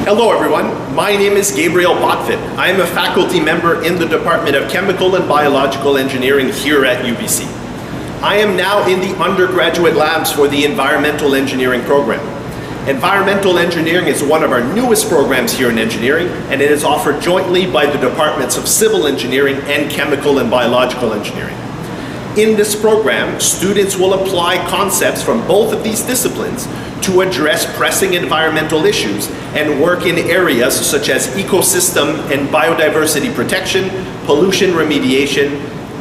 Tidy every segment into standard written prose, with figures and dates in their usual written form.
Hello everyone, my name is Gabriel Potvin. I am a faculty member in the Department of Chemical and Biological Engineering here at UBC. I am now in the undergraduate labs for the Environmental Engineering program. Environmental Engineering is one of our newest programs here in engineering, and it is offered jointly by the Departments of Civil Engineering and Chemical and Biological Engineering. In this program, students will apply concepts from both of these disciplines to address pressing environmental issues and work in areas such as ecosystem and biodiversity protection, pollution remediation,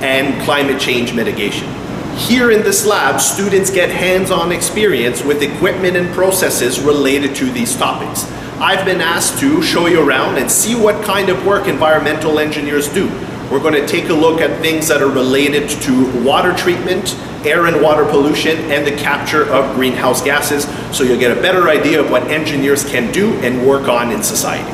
and climate change mitigation. Here in this lab, students get hands-on experience with equipment and processes related to these topics. I've been asked to show you around and see what kind of work environmental engineers do. We're going to take a look at things that are related to water treatment, air and water pollution, and the capture of greenhouse gases, so you'll get a better idea of what engineers can do and work on in society.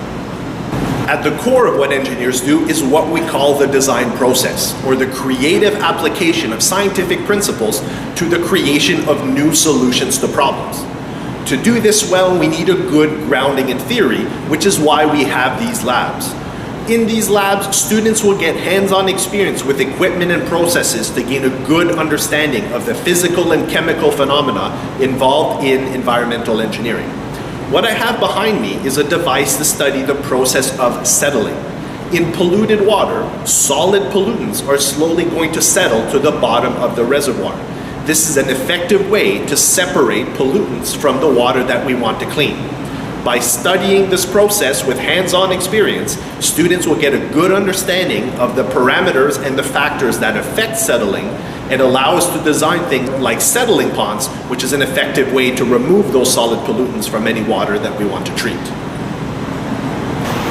At the core of what engineers do is what we call the design process, or the creative application of scientific principles to the creation of new solutions to problems. To do this well, we need a good grounding in theory, which is why we have these labs. In these labs, students will get hands-on experience with equipment and processes to gain a good understanding of the physical and chemical phenomena involved in environmental engineering. What I have behind me is a device to study the process of settling. In polluted water, solid pollutants are slowly going to settle to the bottom of the reservoir. This is an effective way to separate pollutants from the water that we want to clean. By studying this process with hands-on experience, students will get a good understanding of the parameters and the factors that affect settling and allow us to design things like settling ponds, which is an effective way to remove those solid pollutants from any water that we want to treat.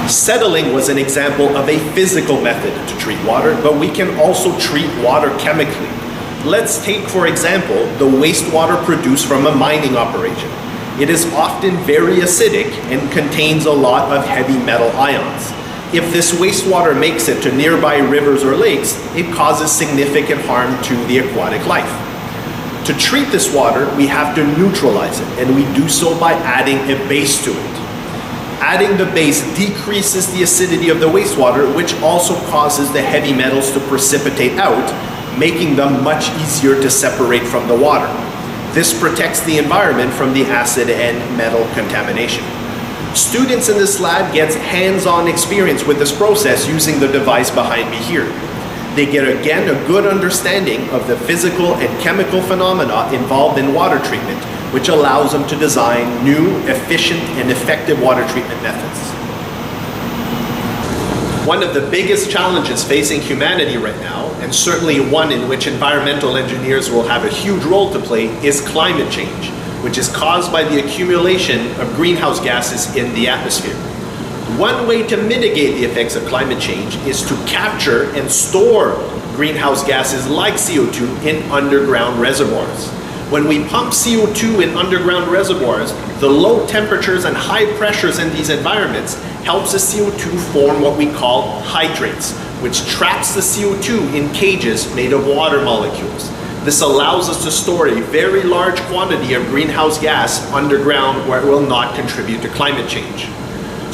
Settling was an example of a physical method to treat water, but we can also treat water chemically. Let's take, for example, the wastewater produced from a mining operation. It is often very acidic and contains a lot of heavy metal ions. If this wastewater makes it to nearby rivers or lakes, it causes significant harm to the aquatic life. To treat this water, we have to neutralize it, and we do so by adding a base to it. Adding the base decreases the acidity of the wastewater, which also causes the heavy metals to precipitate out, making them much easier to separate from the water. This protects the environment from the acid and metal contamination. Students in this lab get hands-on experience with this process using the device behind me here. They get again a good understanding of the physical and chemical phenomena involved in water treatment, which allows them to design new, efficient, and effective water treatment methods. One of the biggest challenges facing humanity right now, and certainly one in which environmental engineers will have a huge role to play, is climate change, which is caused by the accumulation of greenhouse gases in the atmosphere. One way to mitigate the effects of climate change is to capture and store greenhouse gases like CO2 in underground reservoirs. When we pump CO2 in underground reservoirs, the low temperatures and high pressures in these environments helps the CO2 form what we call hydrates, which traps the CO2 in cages made of water molecules. This allows us to store a very large quantity of greenhouse gas underground where it will not contribute to climate change.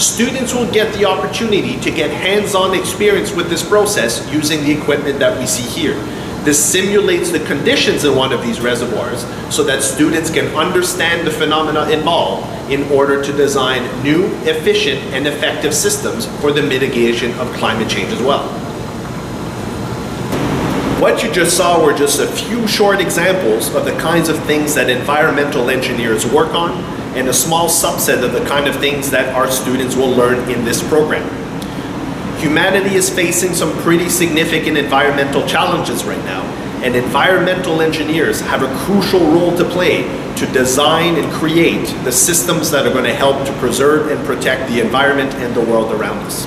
Students will get the opportunity to get hands-on experience with this process using the equipment that we see here. This simulates the conditions in one of these reservoirs so that students can understand the phenomena involved in order to design new, efficient, and effective systems for the mitigation of climate change as well. What you just saw were just a few short examples of the kinds of things that environmental engineers work on, and a small subset of the kind of things that our students will learn in this program. Humanity is facing some pretty significant environmental challenges right now, and environmental engineers have a crucial role to play to design and create the systems that are going to help to preserve and protect the environment and the world around us.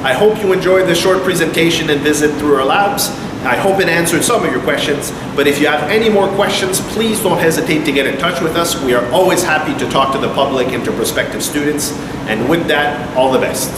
I hope you enjoyed this short presentation and visit through our labs. I hope it answered some of your questions, but if you have any more questions, please don't hesitate to get in touch with us. We are always happy to talk to the public and to prospective students, and with that, all the best.